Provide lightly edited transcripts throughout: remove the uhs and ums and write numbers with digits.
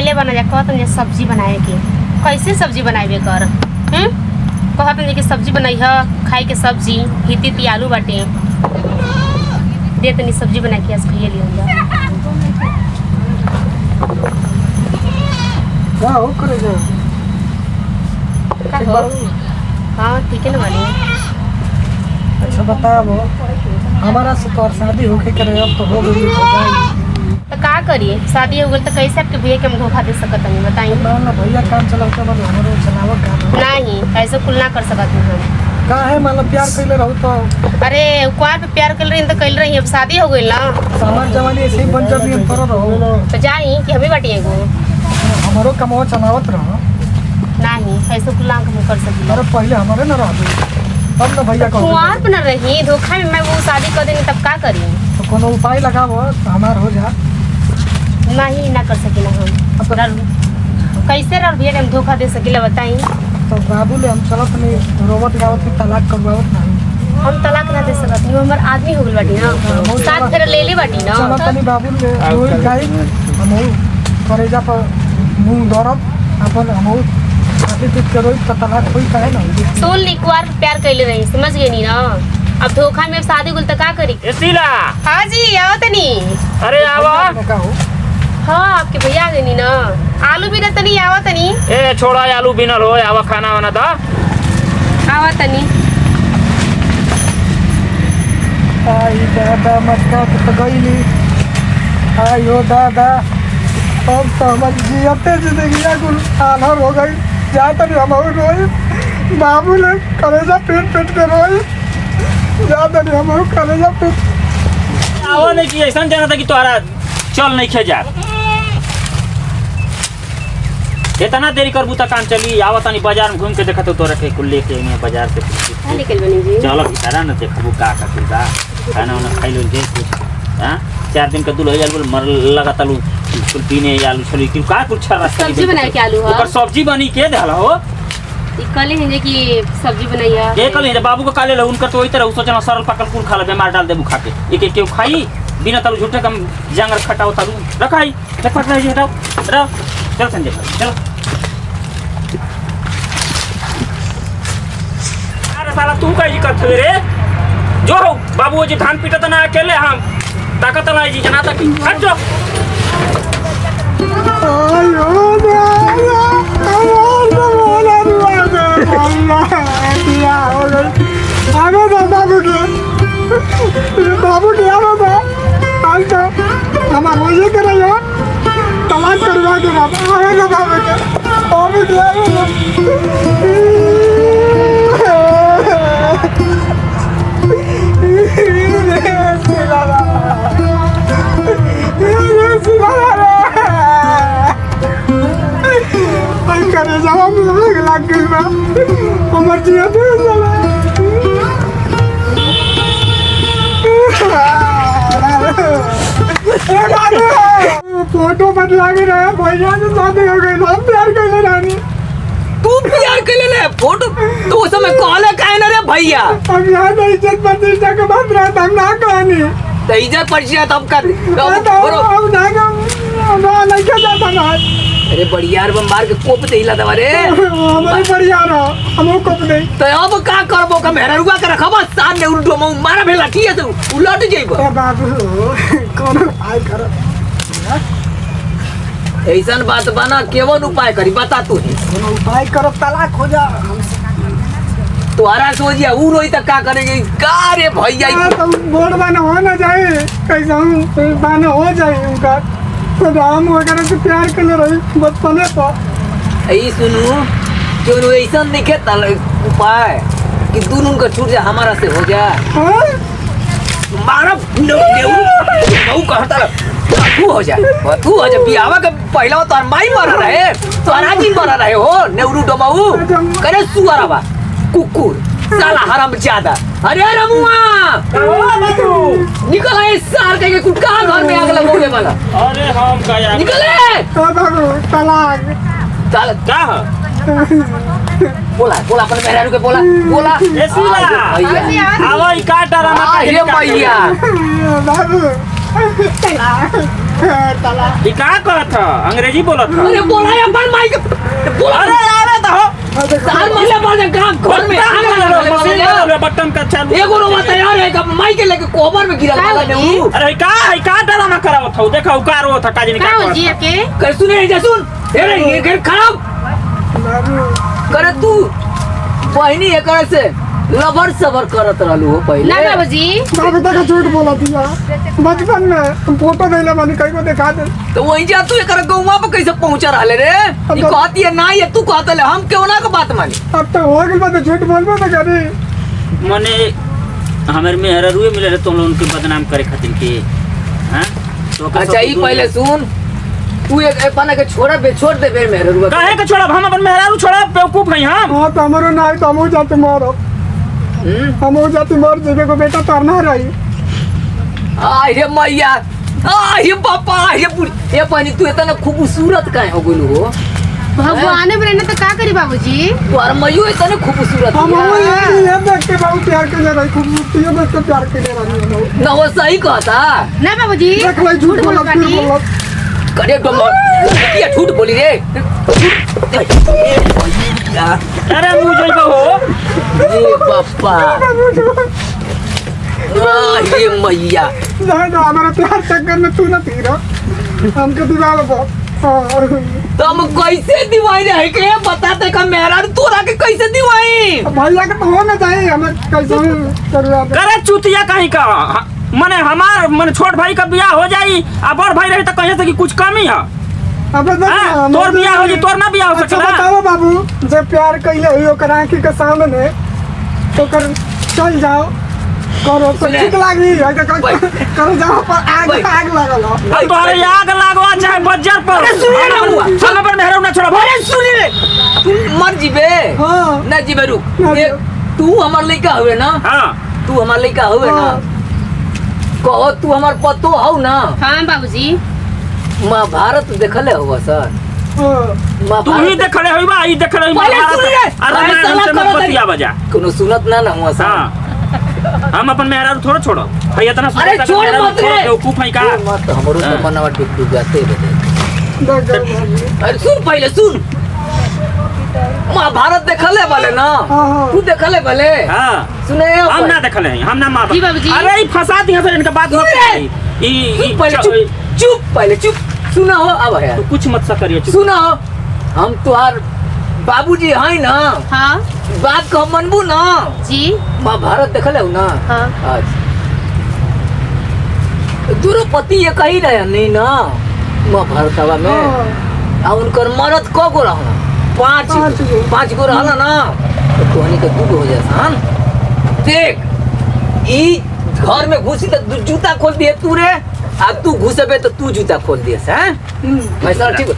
अकेले बना जा कहत जे सब्जी बनाए के कैसे सब्जी बनावे कर कहत जे कि सब्जी बनाई ह खाए के सब्जी हिती आलू बाटे दे तनी सब्जी बना के आज खाइए लियो जा हो करे जा का हो हां ठीक है ना वाली। अच्छा बताओ हमारा से तो शादी होके करे अब तो हो गई हो जाएगी तो का करिए शादी हो गई तो कैसे आपके भैया के हम धोखा दे सकत नहीं बताइए ना भैया काम चलाते मतलब हमारे चलावत काम नहीं ऐसे कुल ना कर सकत हम का है मतलब प्यार कइले रहू तो अरे कुआर पे प्यार कर रही तो कर रही अब शादी हो गई ना सामान जवानी ऐसे ही बन जाती है पर रहो तो जाई कि हमें बाटी एगो हमारो कमाओ चलावत रहो नहीं ऐसे कुल ना हम कर सकी अरे पहले हमारे ना रह तब ना भैया को कुआर पे न रही धोखा में मैं वो शादी कर देनी तब का करी तो कोनो उपाय लगाओ तो हमार हो जा नहीं ना कर सकी ना हम कैसे रह भैया हम धोखा दे सकीला बताई तो बाबू ले हम चलत नहीं रोबोट गावत की तलाक करवावत नहीं हम तलाक ना दे सकत नहीं हमर आदमी हो गइल बाटी ना साथ फेर ले ले बाटी ना चलत नहीं बाबू ले रोई गाई हम करेजा पर मुंह दरब अपन हम आगे कुछ करो तो तलाक कोई कहे ना सुन ली कुआर पे प्यार कैले रही समझ गई नी ना अब धोखा में शादी गुल तो का करी शीला हाँ जी आओ तनी अरे आवा हाँ आपके भैया आ गई नी ना आलू भी ना तनी आओ तनी ए छोड़ा आलू बिनल हो आवा खाना वाना दा आवा तनी आई दादा मटका तो गईली आयो दादा अब तो हमारी जियते जिंदगी कुल आलर हो गई जाता नहीं हम रोई बाबू ले कलेजा पेट पेट के रोई जाता नहीं हम कलेजा पेट आवा नहीं कि ऐसा जाना था कि तोहरा चल नहीं खे जा इतना देरी करबू त काम चली आवा तनी बाजार में घूम के देखत तोरा के कुल लेके मैं बाजार से निकल बनी जी चलो भितरा न देखबू का का खाना वाना खाई लो जे कुछ हां 4 दिन का दुल्हा आलू मर लगा तलू कुल पीने आलू छली कि का कुछ छरा सब्जी बनाए के आलू ओकर सब्जी बनी के देला हो ई कले हैं कि सब्जी बनाई है के कल है बाबू को काले ला उनका तो वही तरह सोचना सरल पकल कुल खा ले बीमार डाल देबू खा के एक एक खाई बिना तलू झूठे कम जांगर खटाओ तलू रखाई चटपट रह हटाओ रहो चल संजय चलो अरे साला तू कहीं करत रे जो हो बाबू जी धान पीटत ना अकेले हम ताकत लाई जी जना तक हट जो आयो दादा आगे बाबू के आगे बा आज तो हमार वजह कर रही हो तलाक करवा के बाबा आगे ना बाबू के करे जवाब लग गई बा हमर जिया दे फोटो बदला के रहे भैया से शादी हो गई हम प्यार कर रानी तू प्यार कर ले फोटो तो उस समय कॉल काहे ना रे भैया अब यहाँ तो इज्जत प्रतिष्ठा के बात रहता हम ना कहानी तो इज्जत परिचय तब कर अब ना नहीं क्या जाता ना अरे बढ़ियार बम मार के कोप देला दवा रे हमारी बढ़िया रहा हम कोप नहीं तो अब का करबो का मेहरा रुआ के रखबा साथ में उल्टो मऊ मारा भेला ठीक है तो उलट जइबो बाबू कौन आय कर ऐसन बात बना केवन उपाय करी बता तू कोनो उपाय करो तलाक हो जा तोहरा सोचिया उ रोई त का करेगी का रे भैया तो बोर्ड बना हो ना जाए कैसा बना हो जाए उनका तो हम वगैरह से प्यार कर रही बचपने पर ऐ सुनू जो ऐसा नहीं के तल उपाय कि दोनों का छूट जा हमारा से हो जा मारा बहु कहता तू हो जा बियावा के पहला तो माई मरा रहे तो अराजी मरा रहे हो नेहरू डोबाऊ करे सुअरवा कुकुर साला हराम ज्यादा अरे रमुआ निकल आए साल के कुत्ता घर में आग लगाने वाला अरे हम का यार निकले तो बाबू तलाक चल का बोला अपन मेहरारू के बोला ए सीला भैया आवा ई का डराना ये भैया बाबू तलाक ताला ई का कहत ह अंग्रेजी बोलत ह अरे बोला है अपन माई के बोला अरे आवे त हो साल महीने बाद काम घर में मशीन वाला बटन का चालू एगो रोवा तैयार है कब माई के लेके कोबर में गिरल वाला ने ऊ अरे है का ड्रामा करावत हो देखा उकार हो था काजी का हो जी निकाल के कर सुने जा सुन अरे ये घर खराब बाबू करे तू बहनी एकड़ से लबर सबर करत रहलू हो पहले ना बाबूजी बाबू देखा झूठ बोला दिया बचपन में हम फोटो नहीं ले कहीं को दिखा दे तो वही जा तू एकड़ गौवा पे कैसे पहुंचा रहले रे ई कहती है ना ये तू कहत ले हम क्यों ना के बात मानी अब तो हो गई बात झूठ बोलबो तो करी मने हमर में हररुए मिले रहे तुम लोगन के बदनाम करे खातिर के हां तो अच्छा ई पहले सुन तू एक अपना के छोड़ा बे छोड़ दे बेर मेरे रुआ काहे के छोड़ा हम अपन मेहरारू छोड़ा बेवकूफ है हम हाँ तो हमारो ना है तो हम जाते मारो हम जाते मार जेबे को बेटा तरना रही आई रे मैया आई रे पापा आई रे बुढ़ी ये पानी तू इतना खूबसूरत काहे हो गेलू हो भगवान बने तो का करी बाबूजी तोर मयो इतना खूबसूरत हम है ये देख के बहुत प्यार के रही खूबसूरती ये देख के प्यार के रही हम ना वो सही कहता ना बाबूजी देख ले झूठ बोला बाटी। झूठ बोला करे तो क्या झूठ बोली रे अरे मुंह जइबो हो ये पापा ये मैया नहीं तो हमारा प्यार चक्कर में तू ना पी रहा हमके दीवार पर तो हम कैसे दिवाई रहे के बताते का मेरा तोरा के कैसे दिवाई भैया के तो होना चाहिए हमें कैसे करूँगा करे चुतिया कहीं का मने हमार मने छोट भाई का बियाह हो जाई आ बड़ भाई रही तो कहे से कि कुछ कमी है अब हाँ, तोर बियाह हो जी तोर ना बियाह हो अच्छा सकला बताओ बाबू जब प्यार कैले हुई ओकर आँखी के सामने तो कर चल जाओ करो तो सुने। ठीक लागी करो जाओ पर आग आग लगल हो अब तोहरे आग लागवा चाहे बज्जर पर अरे सुनिए ना हुआ। हम अपन मेहरारू ना छोड़ा अरे सुनी रे तू मर जीबे हाँ ना जीबे रुक ना ये तू हमार लड़का हुए ना हां तू हमार लड़का हुए ना हाँ। कहो तू हमार पतो हौ ना हाँ बाबूजी महाभारत देखले हुआ सर हाँ। तू ही देखले होइबा ई देखले होइबा पहले सुन रे। अरे अरे मैं साला हमसे करो मत बतिया बजा कोनो सुनत ना ना हुआ सर हां हम अपन मेहरारू थोड़ा छोड़ो भाई इतना अरे छोड़ मत रे। बेवकूफ है का मत हमरो हाँ। तो मनवा डूब डूब जाते बदे देख जाओ बाबू। अरे सुन पहले सुन महाभारत देखले वाले ना हाँ। तू देखले वाले हां सुने हम ना देखले हैं हम ना मार जी बाबूजी। अरे ई फंसा दिया फिर इनका बात मत सुन करी ई पहले चुप चुप पहले चुप सुना हो अब है तू कुछ मत सा करियो चुप सुना हो हम तुहार बाबूजी हैं ना हाँ बात को मनबू ना जी महाभारत देखले हो ना हाँ अच्छा द्रौपदी ये कही रहे नहीं ना महाभारतवा में हाँ। आ उनकर मरद क गो रहना पाँच गो। पाँच गो रहना ना तो तोहनी के 2 गो हो जाए हाँ देख ई घर में घुसी तो जूता खोल दिए तू रे आ तू घुसबे तो तू जूता खोल दिए हैं पैसा ठीक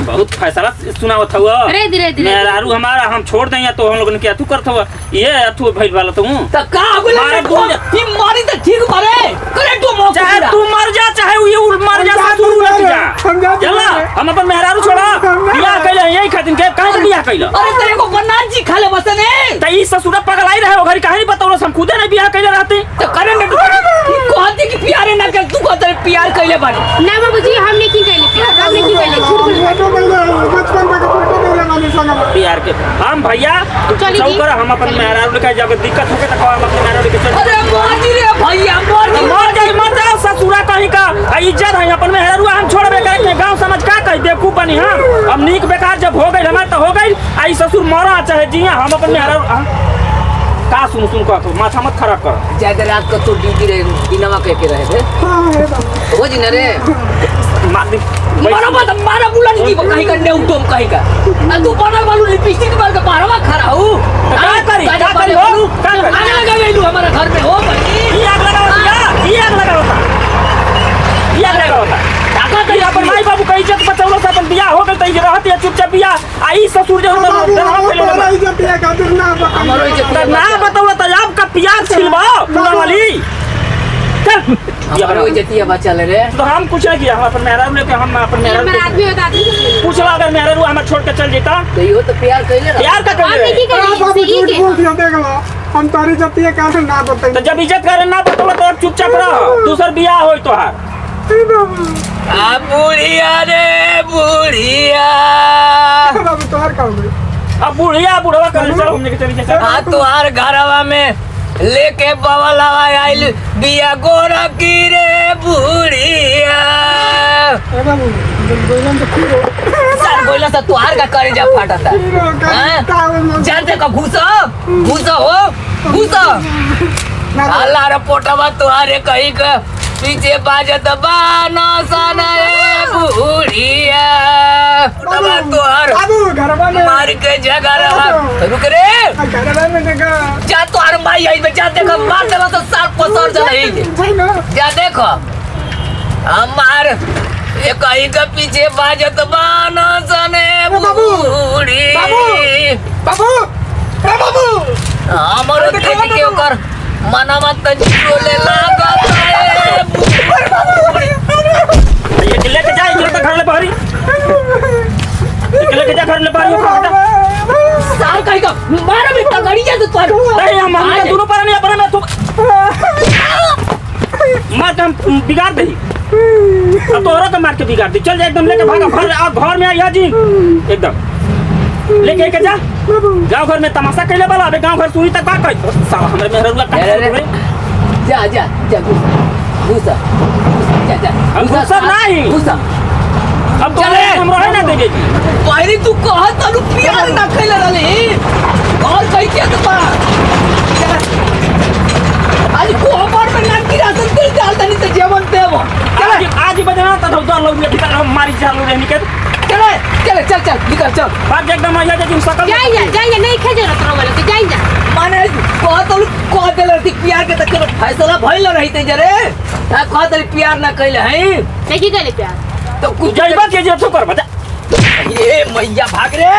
बहुत फैसला सुनावत हुआ अरे धीरे धीरे मेहरारू हमारा हम छोड़ दें या तो हम लोगन के अथु करत हुआ ये अथु भइल वाला तू त का बोले मारे तू बोल। ई मारी त ठीक मारे करे तू मौका चाहे पूरा। तू मर जा चाहे ये मर जा हम ससुर जा उलट जा हम जा चला हम अपन मेहरारू छोड़ा बियाह कैले यही खातिर के काहे बियाह कैले अरे तेरे को बनान जी खाले बसने त ई ससुरा पगलाई रहे ओ घरी कहानी बताओ हम खुदे नहीं बियाह कैले रहते तो करे ना कहती कि प्यारे ना कर तू कहते प्यार कैले बानी ना बाबूजी हमने की कहले प्यार हमने की कहले झूठ बोल फोटो मिल बचपन में फोटो मिल मानी संग बियाह के हम भैया चली चल जी। कर हम अपन मेहरारू के जब दिक्कत होके त हम अपन मेहरारू के चल अरे मार रे भैया मर जाए ससुरा कहीं का आ इज्जत है अपन मेहरारू हम छोड़बे करे के गांव समझ का कह बेवकूफ बनी हम अब नीक बेकार जब हो गई हमार तो हो गई आई ससुर मरा चाहे जिया हम अपन मेहरारू का सुन सुन कह तो माथा मत खराब कर ज्यादा रात को तो ड्यूटी रे दिनवा कह के रहे थे हाँ है बाबू हो जी ना रे मार मारा मत मारा बुलान की कहीं का नेउ तुम कहीं का आ तू बनल वालू लिपस्टिक मार के बारवा खड़ा हो का करी हो का करी आने लगा गइलू हमारा घर में हो बनी ई आग लगावता ई आग लगावता ई आग लगावता ताका करी अपन माई बाबू के इज्जत बचौलो से अपन बियाह हो गई त ई रहत है चुपचाप बियाह आई ससुर जो डरवा पहले इज्जत ये खातिर ना हमारो इज्जत ना बताओ तो आपका प्यार छिलवा पूरा वाली चल हमारो इज्जत ये बचा ले रे तो हम कुछ नहीं किया हम अपन मेहरारू लेके हम अपन मेरा मेहरारू आदमी होता आदमी पूछला अगर मेहरारू हमें छोड़ के चल जेता तो यो तो प्यार कैले रहा प्यार का हमने कर की हाँ बाबू कहले झूठ सही बोल के दिया देख लो हम तारी इज्जत ये काहे ना तो बताई जब इज्जत करे ना बताओ तो अब चुपचाप रह दूसर बियाह होई तोहार बाबू आ बुढ़िया रे बुढ़िया बाबू तोहार का हो गई अब बुढ़िया बुढ़वा कर चलो हमने के चली जा हाँ तुहार घरवा में लेके बवलवा आइल बिया गोरा की रे बुढ़िया ए बाबू जब गोलन तो खीरो सर बोला सा तुहार का करेजा फाटता खीरो हाँ? का हो जानते का घुसा अल्लाह रे पोटवा तुहारे कहीं का पीछे बाजत बानो सन रे बुढ़िया पोटवा तुहार बाबू घरवा में मार के जगह रुक रे घरवा में देखा जा तुहार माई आई में जा देखो मार देला तो साल पसर चले ना जा देखो हमार ये कहीं के पीछे बाजत बानो सन रे बाबू, बुढ़ी बाबू ए बाबू हमरो देख के ओकर मनवा तजोले लागत है ये लेके जा ये तो घर ले बाहरी ये लेके जा घर ले बाहरी साल कहीं का मारा भी तगड़ी जा तो नहीं हम दोनों पर नहीं अपने में तू मार हम बिगाड़ दे अब तोहरा के मार के बिगाड़ दे चल जा एकदम लेके भागा घर में आ जी एकदम लेके के जा गांव घर में तमाशा कैले वाला अबे गांव घर सुनी तक बात कर साला हमरे मेहरुआ का जा जा जा घुसा जा जा हम घुसा नहीं घुसा अब तो हम रहे ना देगे पहले तू कहा तनु प्यार ना खेले रहले और कहीं के तो पा आज को हमार में ना गिरा सकते डालता नहीं तो जीवन देव आज बजना तो दो लोग के भीतर हम मारी चाल रहे निकल चले चले चल निकल चल बात एकदम आ जा सकल जाइए नहीं खे जरूरत वाला के जाइए माने कह देल रही प्यार के तक फैसला भइल रही जरे कह देल प्यार ना कैले हैं नहीं की कहले प्यार तो कुछ जइबा के जे तो कर बता ये मैया भाग रे